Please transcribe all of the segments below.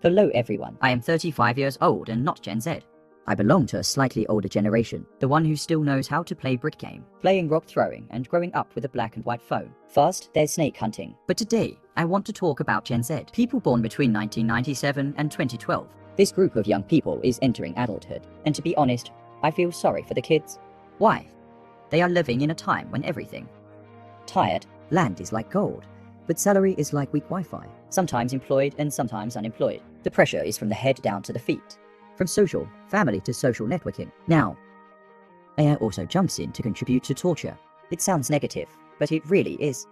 Hello everyone, I am 35 years old and not Gen Z. I belong to a slightly older generation, the one who still knows how to play brick game, playing rock throwing and growing up with a black and white phone. First, there's snake hunting. But today, I want to talk about Gen Z, people born between 1997 and 2012. This group of young people is entering adulthood, and to be honest, I feel sorry for the kids. Why? They are living in a time when everything. Tired, land is like gold, but salary is like weak Wi-Fi, sometimes employed and sometimes unemployed. The pressure is from the head down to the feet. From social, family to social networking. Now, AI also jumps in to contribute to torture. It sounds negative, but it really is.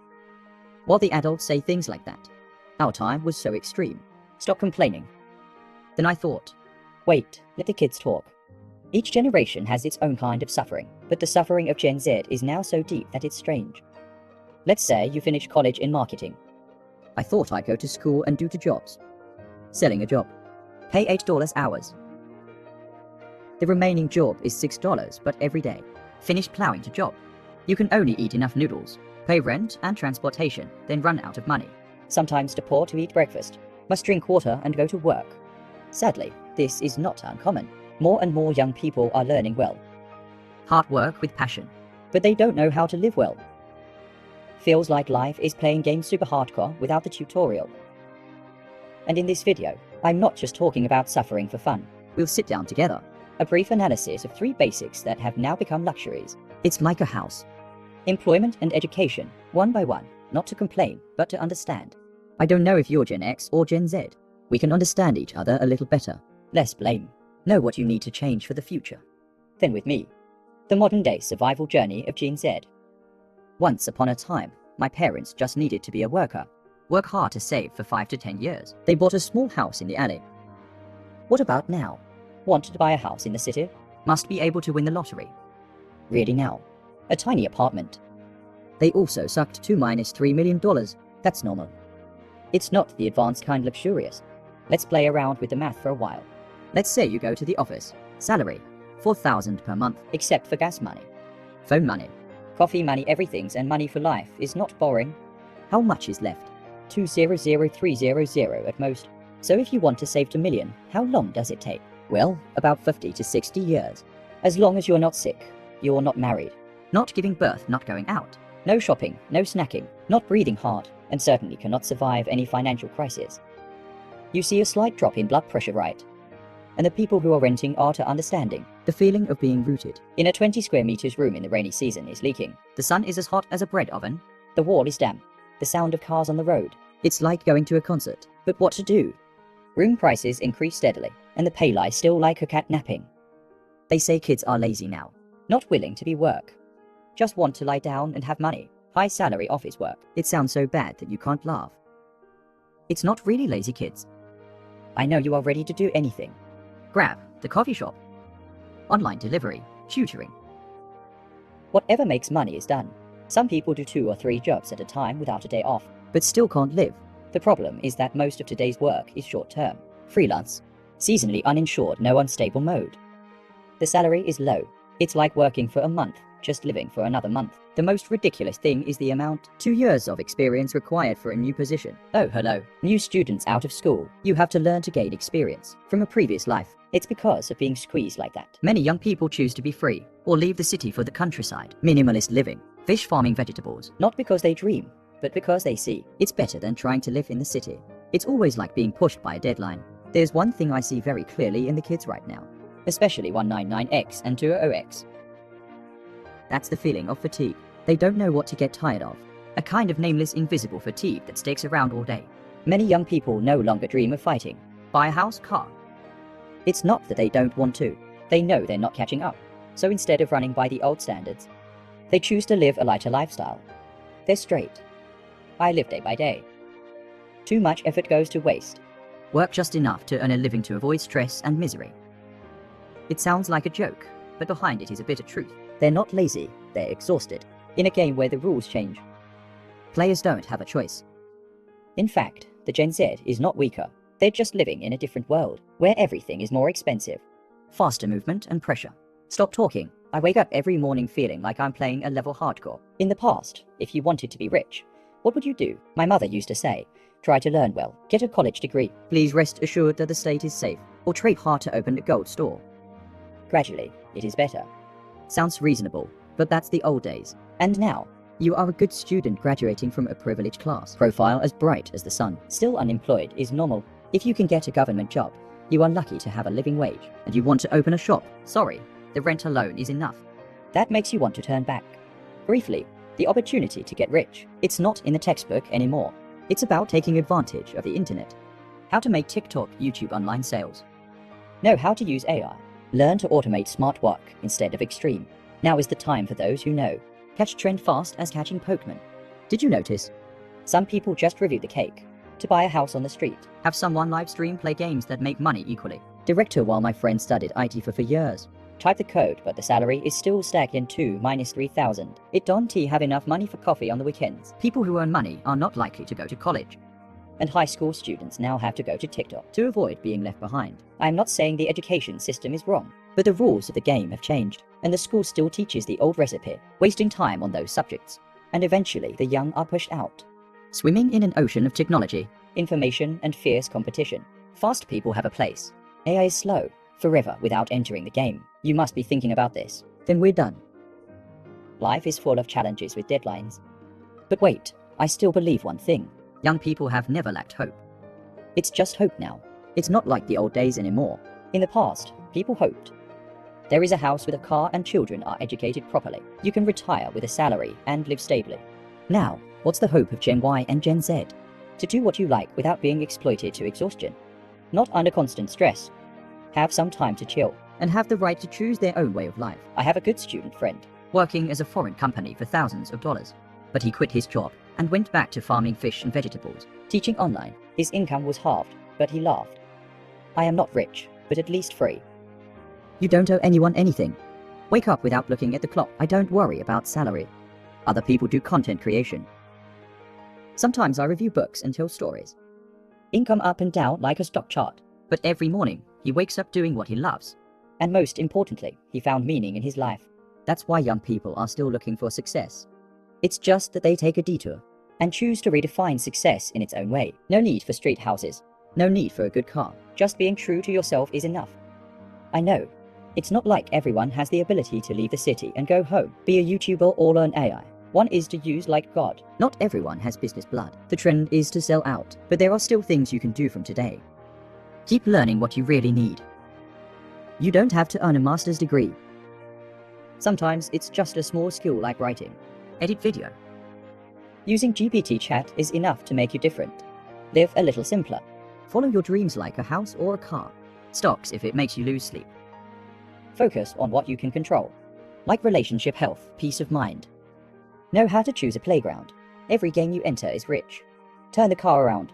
While the adults say things like that, our time was so extreme. Stop complaining. Then I thought, wait, let the kids talk. Each generation has its own kind of suffering, but the suffering of Gen Z is now so deep that it's strange. Let's say you finish college in marketing. I thought I'd go to school and do 2 jobs. Selling a job. Pay $8 hours. The remaining job is $6, but every day. Finish plowing to job. You can only eat enough noodles, pay rent and transportation, then run out of money. Sometimes too poor to eat breakfast. Must drink water and go to work. Sadly, this is not uncommon. More and more young people are learning well. Hard work with passion. But they don't know how to live well. Feels like life is playing games super hardcore without the tutorial. And in this video, I'm not just talking about suffering for fun. We'll sit down together. A brief analysis of 3 basics that have now become luxuries. It's like a house. Employment and education, one by one, not to complain, but to understand. I don't know if you're Gen X or Gen Z. We can understand each other a little better. Less blame. Know what you need to change for the future. Then with me. The modern day survival journey of Gen Z. Once upon a time, my parents just needed to be a worker. Work hard to save for 5 to 10 years. They bought a small house in the alley. What about now? Want to buy a house in the city? Must be able to win the lottery. Really now? A tiny apartment. They also sucked $2–3 million. That's normal. It's not the advanced kind luxurious. Let's play around with the math for a while. Let's say you go to the office. Salary, $4,000 per month, except for gas money. Phone money. Coffee money, everything's and money for life is not boring. How much is left? $200,300 at most. So if you want to save $2 million, how long does it take? Well, about 50 to 60 years. As long as you're not sick, you're not married, not giving birth, not going out, no shopping, no snacking, not breathing hard, and certainly cannot survive any financial crisis. You see a slight drop in blood pressure, right? And the people who are renting are understanding. The feeling of being rooted. In a 20 square meters room in the rainy season is leaking. The sun is as hot as a bread oven. The wall is damp. The sound of cars on the road. It's like going to a concert. But what to do? Room prices increase steadily, and the pay lies still like a cat napping. They say kids are lazy now, not willing to be work. Just want to lie down and have money. High salary office work. It sounds so bad that you can't laugh. It's not really lazy kids. I know you are ready to do anything. Grab, the coffee shop. Online delivery, tutoring. Whatever makes money is done. Some people do 2 or 3 jobs at a time without a day off, but still can't live. The problem is that most of today's work is short-term, freelance, seasonally uninsured, no unstable mode. The salary is low. It's like working for a month, just living for another month. The most ridiculous thing is the amount. 2 years of experience required for a new position. Oh, hello. New students out of school. You have to learn to gain experience from a previous life. It's because of being squeezed like that. Many young people choose to be free, or leave the city for the countryside. Minimalist living. Fish farming vegetables. Not because they dream, but because they see it's better than trying to live in the city. It's always like being pushed by a deadline. There's one thing I see very clearly in the kids right now, especially 199X and 200X. That's the feeling of fatigue. They don't know what to get tired of. A kind of nameless, invisible fatigue that sticks around all day. Many young people no longer dream of fighting. Buy a house, car. It's not that they don't want to. They know they're not catching up. So instead of running by the old standards, they choose to live a lighter lifestyle. They're straight. I live day by day. Too much effort goes to waste. Work just enough to earn a living to avoid stress and misery. It sounds like a joke, but behind it is a bitter truth. They're not lazy, they're exhausted. In a game where the rules change, players don't have a choice. In fact, the Gen Z is not weaker. They're just living in a different world, where everything is more expensive. Faster movement and pressure. Stop talking. I wake up every morning feeling like I'm playing a level hardcore. In the past, if you wanted to be rich, what would you do? My mother used to say, Try to learn well, get a college degree. Please rest assured that the state is safe, or trade hard to open a gold store. Gradually, it is better. Sounds reasonable, but that's the old days. And now, you are a good student graduating from a privileged class, profile as bright as the sun. Still unemployed is normal. If you can get a government job, you are lucky to have a living wage, and you want to open a shop. Sorry, the rent alone is enough. That makes you want to turn back. Briefly, the opportunity to get rich. It's not in the textbook anymore. It's about taking advantage of the internet. How to make TikTok, YouTube online sales. Know how to use AI. Learn to automate smart work instead of extreme. Now is the time for those who know. Catch trend fast as catching Pokemon. Did you notice? Some people just review the cake. To buy a house on the street. Have someone live stream play games that make money equally. Director while my friend studied IT for 4 years. Type the code, but the salary is still stacking to -3,000. It don't have enough money for coffee on the weekends. People who earn money are not likely to go to college. And high school students now have to go to TikTok to avoid being left behind. I'm not saying the education system is wrong, but the rules of the game have changed, and the school still teaches the old recipe, wasting time on those subjects. And eventually the young are pushed out. Swimming in an ocean of technology, information, and fierce competition. Fast people have a place. AI is slow, forever without entering the game. You must be thinking about this. Then we're done. Life is full of challenges with deadlines. But wait, I still believe one thing. Young people have never lacked hope. It's just hope now. It's not like the old days anymore. In the past, people hoped. There is a house with a car and children are educated properly. You can retire with a salary and live stably. Now, what's the hope of Gen Y and Gen Z? To do what you like without being exploited to exhaustion. Not under constant stress. Have some time to chill, and have the right to choose their own way of life. I have a good student friend, working as a foreign company for thousands of dollars. But he quit his job and went back to farming fish and vegetables, teaching online. His income was halved, but he laughed. I am not rich, but at least free. You don't owe anyone anything. Wake up without looking at the clock. I don't worry about salary. Other people do content creation. Sometimes I review books and tell stories. Income up and down like a stock chart. But every morning, he wakes up doing what he loves. And most importantly, he found meaning in his life. That's why young people are still looking for success. It's just that they take a detour and choose to redefine success in its own way. No need for street houses. No need for a good car. Just being true to yourself is enough. I know. It's not like everyone has the ability to leave the city and go home, be a YouTuber or learn AI. One is to use like God. Not everyone has business blood. The trend is to sell out, but there are still things you can do from today. Keep learning what you really need. You don't have to earn a master's degree. Sometimes it's just a small skill like writing, edit video. Using GPT chat is enough to make you different. Live a little simpler. Follow your dreams like a house or a car. Stocks if it makes you lose sleep. Focus on what you can control, like relationship health, peace of mind. Know how to choose a playground. Every game you enter is rich. Turn the car around.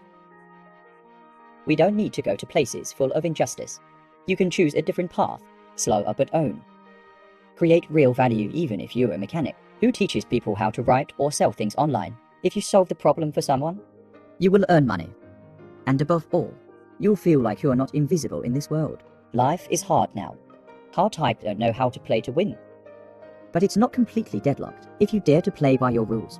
We don't need to go to places full of injustice. You can choose a different path, slower but own. Create real value even if you're a mechanic. Who teaches people how to write or sell things online? If you solve the problem for someone, you will earn money. And above all, you'll feel like you are not invisible in this world. Life is hard now. Car type don't know how to play to win. But it's not completely deadlocked if you dare to play by your rules.